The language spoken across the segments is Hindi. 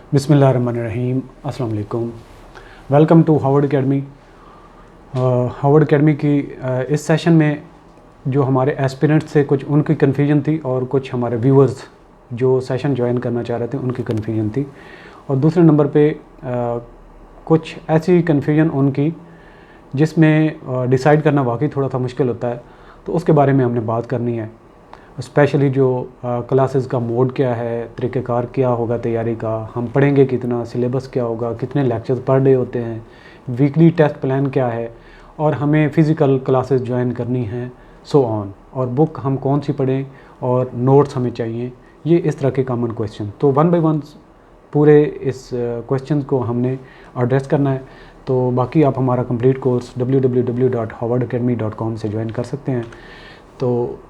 बिस्मिल्लाहिर्रहमानिर्रहीम, अस्सलाम वालेकुम। Welcome to Howard Academy. Howard Academy की इस सेशन में जो हमारे एस्पिरेंट्स थे, कुछ उनकी कन्फ्यूजन थी और कुछ हमारे व्यूअर्स जो सेशन ज्वाइन करना चाह रहे थे उनकी कन्फ्यूजन थी। और दूसरे नंबर पे कुछ ऐसी कन्फ्यूजन उनकी जिसमें डिसाइड करना वाकई थोड़ा सा मुश्किल होता है, तो उसके बारे में हमने बात करनी है। स्पेशली जो क्लासेस का मोड क्या है, तरीक़ेकार क्या होगा तैयारी का, हम पढ़ेंगे कितना, सिलेबस क्या होगा, कितने लेक्चर्स पर डे होते हैं, वीकली टेस्ट प्लान क्या है, और हमें फ़िज़िकल क्लासेस ज्वाइन करनी हैं, सो ऑन, और बुक हम कौन सी पढ़ें और नोट्स हमें चाहिए। ये इस तरह के कॉमन क्वेश्चन, तो वन बाय वन पूरे इस क्वेश्चन को हमने एड्रेस करना है। तो बाकी आप हमारा कंप्लीट कोर्स www.howardacademy.com से ज्वाइन कर सकते हैं। तो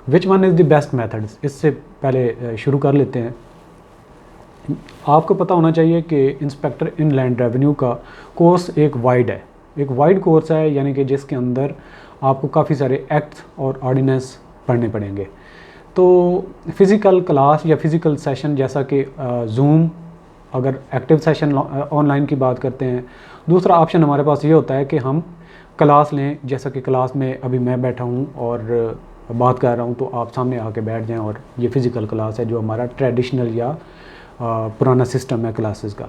which one is the best methods, इससे पहले शुरू कर लेते हैं। आपको पता होना चाहिए कि इंस्पेक्टर इनलैंड रेवेन्यू का कोर्स एक वाइड है, एक वाइड कोर्स है, यानी कि जिसके अंदर आपको काफ़ी सारे एक्ट्स और ऑर्डिनेंस पढ़ने पड़ेंगे। तो फ़िज़िकल क्लास या फ़िज़िकल सेशन जैसा कि जूम, अगर एक्टिव सेशन ऑनलाइन की बात करते हैं, दूसरा ऑप्शन हमारे पास ये होता है कि हम क्लास लें, जैसा कि क्लास में अभी मैं बैठा हूँ और बात कर रहा हूँ, तो आप सामने आके बैठ जाएं, और ये फ़िज़िकल क्लास है जो हमारा ट्रेडिशनल या पुराना सिस्टम है क्लासेस का।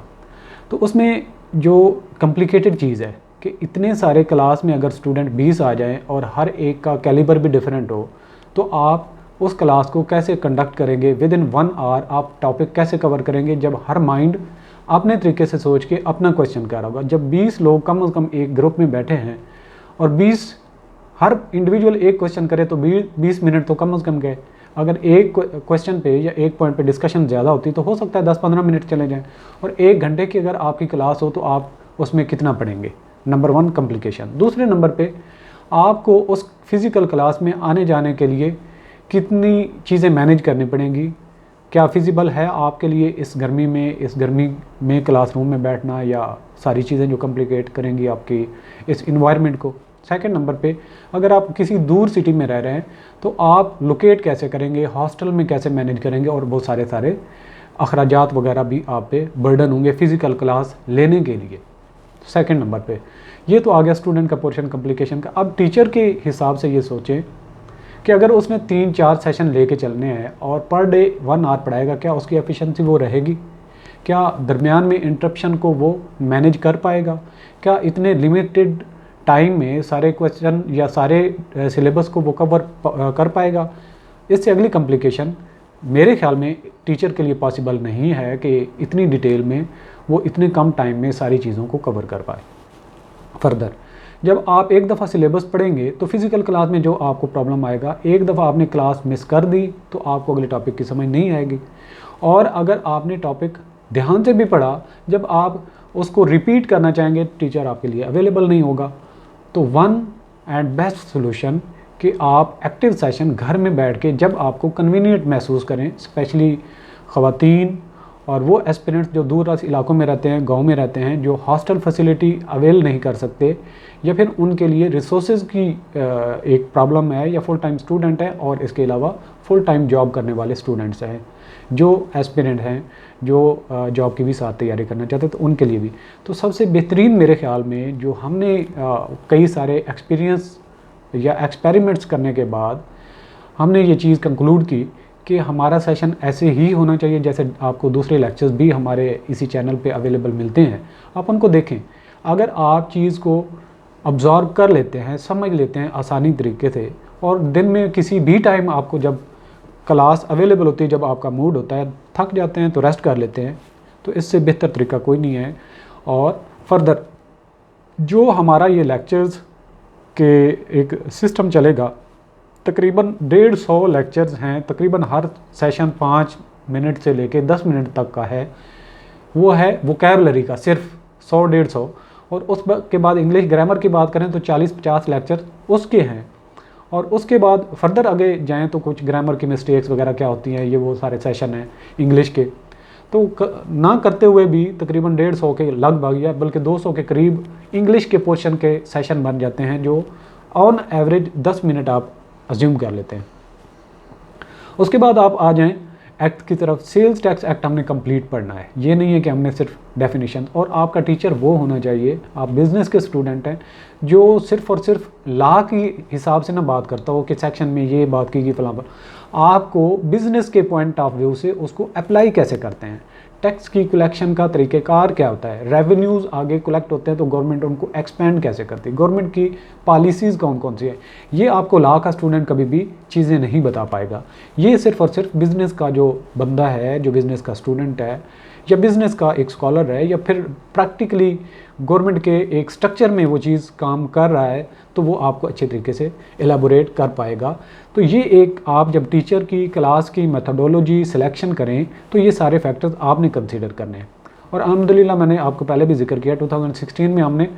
तो उसमें जो कॉम्प्लिकेटेड चीज़ है कि इतने सारे क्लास में अगर स्टूडेंट 20 आ जाएं और हर एक का कैलिबर भी डिफरेंट हो, तो आप उस क्लास को कैसे कंडक्ट करेंगे, विद इन 1 आवर आप टॉपिक कैसे कवर करेंगे, जब हर माइंड अपने तरीके से सोच के अपना क्वेश्चन कर रहा होगा। जब 20 लोग कम से कम एक ग्रुप में बैठे हैं और 20 हर इंडिविजुअल एक क्वेश्चन करे, तो 20 मिनट तो कम से कम गए। अगर एक क्वेश्चन पे या एक पॉइंट पे डिस्कशन ज़्यादा होती तो हो सकता है 10-15 मिनट चले जाएं, और 1 घंटे की अगर आपकी क्लास हो तो आप उसमें कितना पढ़ेंगे। Number 1 complication. दूसरे नंबर पे आपको उस फिज़िकल क्लास में आने जाने के लिए कितनी चीज़ें मैनेज करनी पड़ेंगी, क्या फिजिबल है आपके लिए इस गर्मी में क्लासरूम में बैठना, या सारी चीज़ें जो कॉम्प्लिकेट करेंगी आपकी इस इन्वायरमेंट को। सेकंड नंबर पे अगर आप किसी दूर सिटी में रह रहे हैं तो आप लोकेट कैसे करेंगे, हॉस्टल में कैसे मैनेज करेंगे, और बहुत सारे अखराजात वगैरह भी आप पे बर्डन होंगे फ़िज़िकल क्लास लेने के लिए। सेकंड नंबर पे ये तो आ गया स्टूडेंट का पोर्शन कॉम्प्लिकेशन का। अब टीचर के हिसाब से ये सोचें कि अगर उसने 3-4 सेशन लेके चलने हैं और पर डे 1 आवर पढ़ाएगा, क्या उसकी एफिशिएंसी वो रहेगी? क्या दरमियान में इंटरप्शन को वो मैनेज कर पाएगा? क्या इतने लिमिटेड टाइम में सारे क्वेश्चन या सारे सिलेबस को वो कवर कर पाएगा? इससे अगली कॉम्प्लिकेशन मेरे ख्याल में टीचर के लिए पॉसिबल नहीं है कि इतनी डिटेल में वो इतने कम टाइम में सारी चीज़ों को कवर कर पाए। फर्दर जब आप एक दफ़ा सिलेबस पढ़ेंगे तो फिज़िकल क्लास में जो आपको प्रॉब्लम आएगा, एक दफ़ा आपने क्लास मिस कर दी तो आपको अगले टॉपिक की समझ नहीं आएगी। और अगर आपने टॉपिक ध्यान से भी पढ़ा, जब आप उसको रिपीट करना चाहेंगे टीचर आपके लिए अवेलेबल नहीं होगा। तो वन एंड बेस्ट सोल्यूशन कि आप एक्टिव सेशन घर में बैठ के जब आपको कन्वीनियंट महसूस करें, स्पेशली ख़वातीन और वो एस्पिरेंट्स जो दूर दराज इलाकों में रहते हैं, गांव में रहते हैं, जो हॉस्टल फैसिलिटी अवेल नहीं कर सकते, या फिर उनके लिए रिसोर्सेज की एक प्रॉब्लम है, या फुल टाइम स्टूडेंट है और इसके अलावा फुल टाइम जॉब करने वाले स्टूडेंट्स हैं, जो एस्पिरेंट हैं, जो जॉब की भी साथ तैयारी करना चाहते हैं, तो उनके लिए भी। तो सबसे बेहतरीन मेरे ख़्याल में जो हमने कई सारे एक्सपीरियंस या एक्सपेरिमेंट्स करने के बाद हमने ये चीज़ कंक्लूड की कि हमारा सेशन ऐसे ही होना चाहिए जैसे आपको दूसरे लेक्चर्स भी हमारे इसी चैनल पे अवेलेबल मिलते हैं, आप उनको देखें। अगर आप चीज़ को अब्ज़ॉर्ब कर लेते हैं, समझ लेते हैं आसानी तरीके से, और दिन में किसी भी टाइम आपको जब क्लास अवेलेबल होती है, जब आपका मूड होता है, थक जाते हैं तो रेस्ट कर लेते हैं, तो इससे बेहतर तरीका कोई नहीं है। और फर्दर जो हमारा ये लेक्चर्स के एक सिस्टम चलेगा, तकरीबन 150 लेक्चर्स हैं, तकरीबन हर सेशन 5 मिनट से लेके 10 मिनट तक का है। वो है वोकैबुलरी का सिर्फ 100-150, और उस के बाद इंग्लिश ग्रामर की बात करें तो 40-50 लेक्चर उसके हैं। और उसके बाद फर्दर आगे जाएं तो कुछ ग्रामर की मिस्टेक्स वगैरह क्या होती हैं, ये वो सारे सेशन हैं इंग्लिश के। तो ना करते हुए भी तकरीबन 150 के लगभग या बल्कि 200 के करीब इंग्लिश के पोर्शन के सेशन बन जाते हैं, जो ऑन एवरेज 10 मिनट आप अज्यूम कर लेते हैं। उसके बाद आप आ जाएं एक्ट की तरफ, सेल्स टैक्स एक्ट हमने कंप्लीट पढ़ना है। ये नहीं है कि हमने सिर्फ डेफिनेशन, और आपका टीचर वो होना चाहिए, आप बिज़नेस के स्टूडेंट हैं, जो सिर्फ और सिर्फ लॉ की हिसाब से ना बात करता हो कि सेक्शन में ये बात की फलां पर। आपको बिज़नेस के पॉइंट ऑफ व्यू से उसको अप्लाई कैसे करते हैं, टैक्स की कलेक्शन का तरीक़ेकार क्या होता है, रेवेन्यूज़ आगे कलेक्ट होते हैं तो गवर्नमेंट उनको एक्सपेंड कैसे करती है, गवर्नमेंट की पॉलिसीज़ कौन कौन सी है, ये आपको लॉ का स्टूडेंट कभी भी चीज़ें नहीं बता पाएगा। ये सिर्फ और सिर्फ बिज़नेस का जो बंदा है, जो बिज़नेस का स्टूडेंट है या बिज़नेस का एक स्कॉलर है, या फिर प्रैक्टिकली गवर्नमेंट के एक स्ट्रक्चर में वो चीज़ काम कर रहा है, तो वो आपको अच्छे तरीके से एलाबोरेट कर पाएगा। तो ये एक, आप जब टीचर की क्लास की मेथडोलॉजी सिलेक्शन करें तो ये सारे फैक्टर्स आपने कंसीडर करने हैं। और अल्हम्दुलिल्लाह मैंने आपको पहले भी जिक्र किया, 2016 में हमने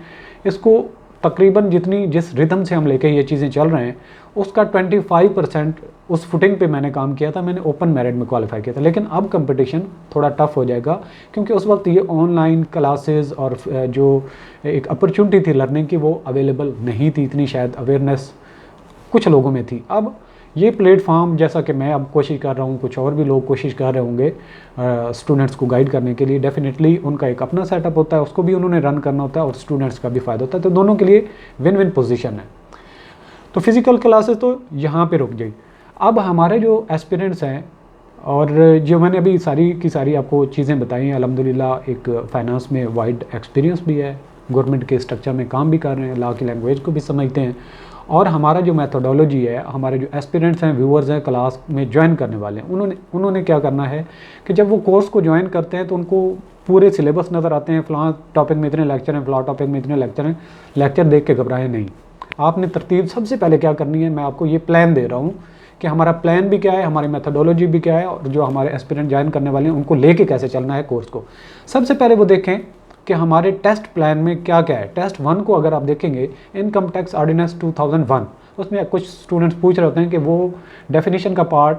इसको तकरीबन जिस रिदम से हम लेके ये चीज़ें चल रहे हैं उसका 25% उस फुटिंग पे मैंने काम किया था, मैंने ओपन मेरिट में क्वालिफाई किया था। लेकिन अब कंपटीशन थोड़ा टफ हो जाएगा, क्योंकि उस वक्त ये ऑनलाइन क्लासेस और जो एक अपॉर्चुनिटी थी लर्निंग की वो अवेलेबल नहीं थी, इतनी शायद अवेयरनेस कुछ लोगों में थी। अब ये प्लेटफॉर्म, जैसा कि मैं अब कोशिश कर रहा हूँ, कुछ और भी लोग कोशिश कर रहे होंगे स्टूडेंट्स को गाइड करने के लिए, डेफिनेटली उनका एक अपना सेटअप होता है, उसको भी उन्होंने रन करना होता है और स्टूडेंट्स का भी फ़ायदा होता है, तो दोनों के लिए विन विन पोजीशन है। तो फिज़िकल क्लासेस तो यहाँ पे रुक गई। अब हमारे जो एस्पिरेंट्स हैं, और जो मैंने अभी सारी की सारी आपको चीज़ें बताई हैं, अल्हम्दुलिल्लाह एक फ़ाइनेंस में वाइड एक्सपीरियंस भी है, गवर्नमेंट के स्ट्रक्चर में काम भी कर रहे हैं, लॉ की लैंग्वेज को भी समझते हैं, और हमारा जो मेथोडोलॉजी है, हमारे जो एस्पिरेंट्स हैं, व्यूअर्स हैं, क्लास में ज्वाइन करने वाले हैं, उन्होंने क्या करना है कि जब वो कोर्स को ज्वाइन करते हैं तो उनको पूरे सिलेबस नज़र आते हैं, फ़लाँ टॉपिक में इतने लेक्चर हैं, फ़लाँ टॉपिक में इतने लेक्चर हैं, लेक्चर देख के घबराएं नहीं। आपने तरतीब सबसे पहले क्या करनी है, मैं आपको ये प्लान दे रहा हूँ कि हमारा प्लान भी क्या है, हमारी मेथोडोलॉजी भी क्या है, और जो हमारे एस्पिरेंट ज्वाइन करने वाले हैं उनको लेके कैसे चलना है कोर्स को। सबसे पहले वो देखें कि हमारे टेस्ट प्लान में क्या क्या है। टेस्ट 1 को अगर आप देखेंगे, इनकम टैक्स ऑर्डिनेंस 2001, उसमें कुछ स्टूडेंट्स पूछ रहे होते हैं कि वो डेफिनेशन का पार्ट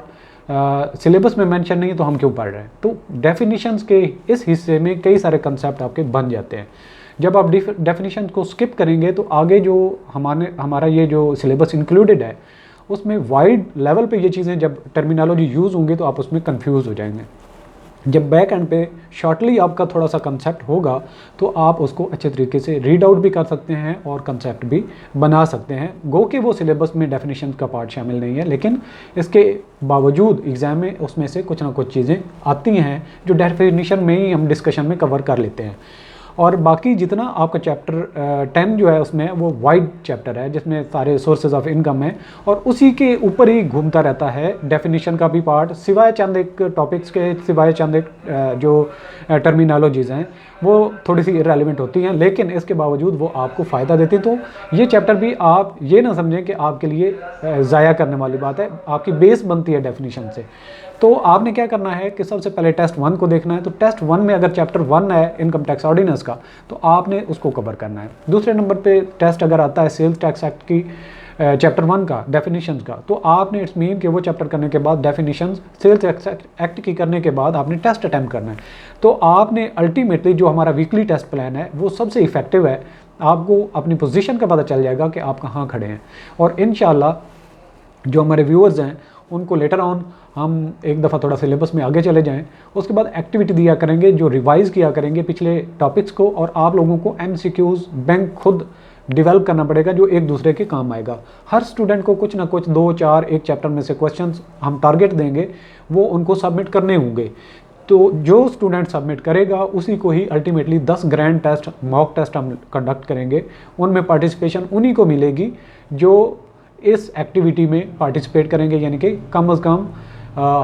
सिलेबस में मेंशन नहीं है तो हम क्यों पढ़ रहे हैं। तो डेफिनेशंस के इस हिस्से में कई सारे कंसेप्ट आपके बन जाते हैं। जब आप डेफिनेशन को स्किप करेंगे तो आगे जो हमारा ये जो सिलेबस इंक्लूडेड है उसमें वाइड लेवल पे ये चीज़ें जब टर्मिनोलॉजी यूज़ होंगी तो आप उसमें कंफ्यूज हो जाएंगे। जब बैक एंड पे शॉर्टली आपका थोड़ा सा कंसेप्ट होगा तो आप उसको अच्छे तरीके से रीड आउट भी कर सकते हैं और कंसेप्ट भी बना सकते हैं। गो कि वो सिलेबस में डेफिनेशन का पार्ट शामिल नहीं है, लेकिन इसके बावजूद एग्ज़ाम में उसमें से कुछ ना कुछ चीज़ें आती हैं जो डेफिनेशन में ही हम डिस्कशन में कवर कर लेते हैं। और बाकी जितना आपका चैप्टर 10 जो है उसमें वो वाइड चैप्टर है, जिसमें सारे सोर्सेज ऑफ इनकम है, और उसी के ऊपर ही घूमता रहता है डेफिनेशन का भी पार्ट, सिवाय चंद एक टॉपिक्स के, सिवाय चंद एक जो टर्मिनोलॉजीज़ हैं वो थोड़ी सी इररेलेवेंट होती हैं, लेकिन इसके बावजूद वो आपको फ़ायदा देती हैं। तो ये चैप्टर भी आप ये ना समझें कि आपके लिए ज़ाया करने वाली बात है, आपकी बेस बनती है डेफिनेशन से। तो आपने क्या करना है कि सबसे पहले टेस्ट 1 को देखना है। तो टेस्ट 1 में अगर चैप्टर 1 है इनकम टैक्स ऑर्डिनेंस का, तो आपने उसको कवर करना है। दूसरे नंबर पे टेस्ट अगर आता है सेल्स टैक्स एक्ट की चैप्टर 1 का, डेफिनेशंस का, तो आपने इट्स मीन कि वो चैप्टर करने के बाद डेफिनेशंस सेल्स टैक्स एक्ट की करने के बाद आपने टेस्ट अटैम्प्ट करना है। तो आपने अल्टीमेटली जो हमारा वीकली टेस्ट प्लान है वो सबसे इफेक्टिव है, आपको अपनी पोजीशन का पता चल जाएगा कि आप कहाँ खड़े हैं। और इंशाल्लाह जो हमारे व्यूअर्स हैं उनको लेटर ऑन हम एक दफ़ा थोड़ा सिलेबस में आगे चले जाएं, उसके बाद एक्टिविटी दिया करेंगे जो रिवाइज़ किया करेंगे पिछले टॉपिक्स को, और आप लोगों को MCQs बैंक खुद डेवलप करना पड़ेगा जो एक दूसरे के काम आएगा। हर स्टूडेंट को कुछ ना कुछ 2-4 एक चैप्टर में से क्वेश्चंस हम टारगेट देंगे, वो उनको सबमिट करने होंगे। तो जो स्टूडेंट सबमिट करेगा उसी को ही ultimately 10 grand test, mock test हम कंडक्ट करेंगे। उनमें पार्टिसिपेशन उन्हीं को मिलेगी जो इस एक्टिविटी में पार्टिसिपेट करेंगे, यानी कि कम अज़ कम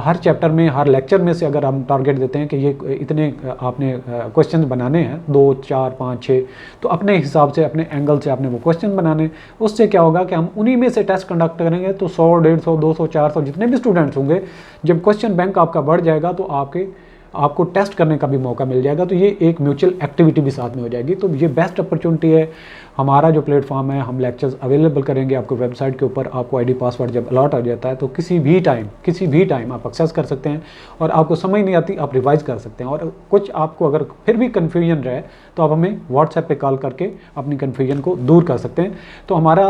हर चैप्टर में, हर लेक्चर में से अगर हम टारगेट देते हैं कि ये इतने आपने क्वेश्चन बनाने हैं, 2, 4, 5, 6, तो अपने हिसाब से, अपने एंगल से आपने वो क्वेश्चन बनाने। उससे क्या होगा कि हम उन्हीं में से टेस्ट कंडक्ट करेंगे, तो 100, 150, 200, 400 जितने भी स्टूडेंट्स होंगे, जब क्वेश्चन बैंक आपका बढ़ जाएगा तो आपके आपको टेस्ट करने का भी मौका मिल जाएगा। तो ये एक म्यूचुअल एक्टिविटी भी साथ में हो जाएगी। तो ये बेस्ट अपॉर्चुनिटी है। हमारा जो प्लेटफॉर्म है, हम लेक्चर्स अवेलेबल करेंगे आपको वेबसाइट के ऊपर। आपको आईडी पासवर्ड जब अलॉट हो जाता है तो किसी भी टाइम आप एक्सेस कर सकते हैं, और आपको समझ नहीं आती आप रिवाइज कर सकते हैं। और कुछ आपको अगर फिर भी कन्फ्यूजन रहे तो आप हमें व्हाट्सएप पे कॉल करके अपनी कन्फ्यूजन को दूर कर सकते हैं। तो हमारा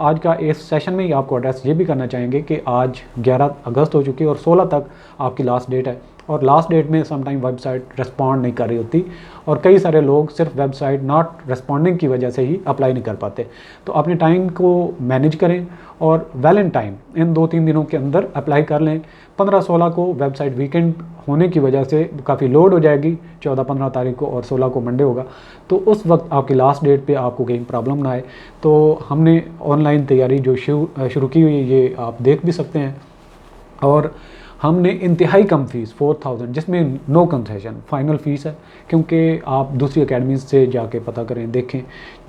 आज का इस सेशन में ही आपको एड्रेस ये भी करना चाहेंगे कि आज 11 अगस्त हो चुकी है और 16 तक आपकी लास्ट डेट है। और लास्ट डेट में समटाइम वेबसाइट रिस्पॉन्ड नहीं कर रही होती, और कई सारे लोग सिर्फ वेबसाइट नॉट रिस्पॉन्डिंग की वजह से ही अप्लाई नहीं कर पाते। तो अपने टाइम को मैनेज करें और वेल इन टाइम इन 2-3 दिनों के अंदर अप्लाई कर लें। 15-16 को वेबसाइट वीकेंड होने की वजह से काफ़ी लोड हो जाएगी, 14-15 तारीख को, और 16 को मंडे होगा। तो उस वक्त आपकी लास्ट डेट पे आपको कहीं प्रॉब्लम ना आए। तो हमने ऑनलाइन तैयारी जो शुरू की हुई है, ये आप देख भी सकते हैं। और हमने इंतहाई कम फ़ीस 4000, जिसमें नो कंसेशन फाइनल फ़ीस है, क्योंकि आप दूसरी अकेडमीज़ से जाके पता करें, देखें,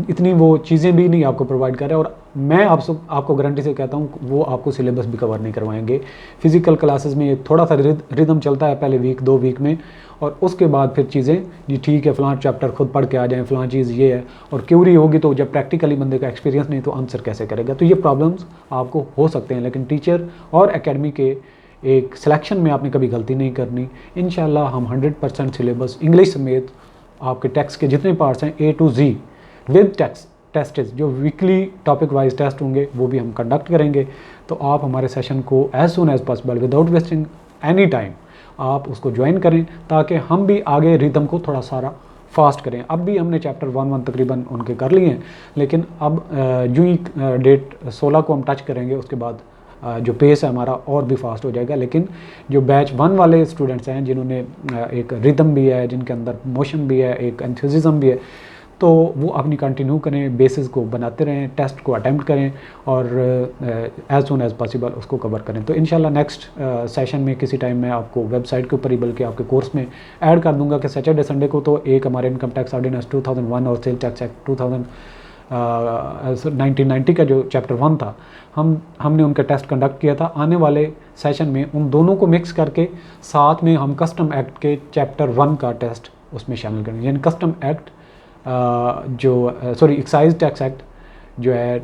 इतनी वो चीज़ें भी नहीं आपको प्रोवाइड कर रहे हैं। और मैं आपको गारंटी से कहता हूँ वो आपको सिलेबस भी कवर नहीं करवाएंगे। फ़िज़िकल क्लासेस में ये थोड़ा सा रिदम चलता है पहले वीक 2 वीक में, और उसके बाद फिर चीज़ें जी ठीक है, फ़लाँ चैप्टर खुद पढ़ के आ जाएँ, फ़लाँ चीज़ ये है। और क्यूरी होगी तो जब प्रैक्टिकली बंदे का एक्सपीरियंस नहीं तो आंसर कैसे करेगा। तो ये प्रॉब्लम्स आपको हो सकते हैं, लेकिन टीचर और एकेडमी के एक सिलेक्शन में आपने कभी गलती नहीं करनी। इंशाल्लाह हम 100% सिलेबस इंग्लिश समेत आपके टेक्स्ट के जितने पार्ट्स हैं A to Z with test जो वीकली टॉपिक वाइज टेस्ट होंगे वो भी हम कंडक्ट करेंगे। तो आप हमारे सेशन को as soon as possible without wasting any time आप उसको ज्वाइन करें, ताकि हम भी आगे रिदम को थोड़ा सारा फास्ट करें। अब भी हमने चैप्टर 1 तकरीबन उनके कर लिए हैं, लेकिन अब जो ही डेट 16 को हम टच करेंगे उसके बाद जो पेस है हमारा और भी फास्ट हो जाएगा। लेकिन जो बैच 1 वाले स्टूडेंट्स हैं, जिन्होंने एक रिदम भी है, जिनके अंदर मोशन भी है, एक एंथुसिज्म भी है, तो वो अपनी कंटिन्यू करें, बेसिस को बनाते रहें, टेस्ट को अटैम्प्ट करें और एज सुन एज पॉसिबल उसको कवर करें। तो इंशाल्लाह नेक्स्ट सेशन में किसी टाइम मैं आपको वेबसाइट के ऊपर ही बल्कि आपके कोर्स में ऐड कर दूंगा कि सैटरडे संडे को तो एक हमारे इनकम टैक्स ऑर्डिनेंस 2001 और सेल टैक्स एक्ट 1990 का जो चैप्टर 1 था, हमने उनका टेस्ट कंडक्ट किया था। आने वाले सेशन में उन दोनों को मिक्स करके साथ में हम कस्टम एक्ट के चैप्टर 1 का टेस्ट उसमें शामिल करेंगे। यानी custom act excise tax act जो है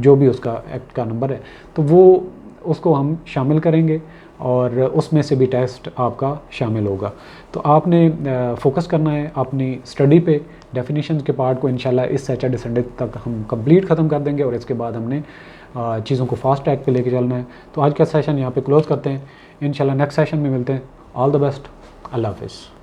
जो भी उसका एक्ट का नंबर है, तो वो उसको हम शामिल करेंगे और उसमें से भी टेस्ट आपका शामिल होगा। तो आपने फोकस करना है अपनी स्टडी पे। डेफिनेशंस के पार्ट को इंशाल्लाह इस सैटरडे संडे तक हम कंप्लीट ख़त्म कर देंगे और इसके बाद हमने चीज़ों को फास्ट ट्रैक पे लेके चलना है। तो आज का सेशन यहाँ पे क्लोज़ करते हैं। इंशाल्लाह नेक्स्ट सेशन में मिलते हैं। All the best. अल्लाह हाफिज़।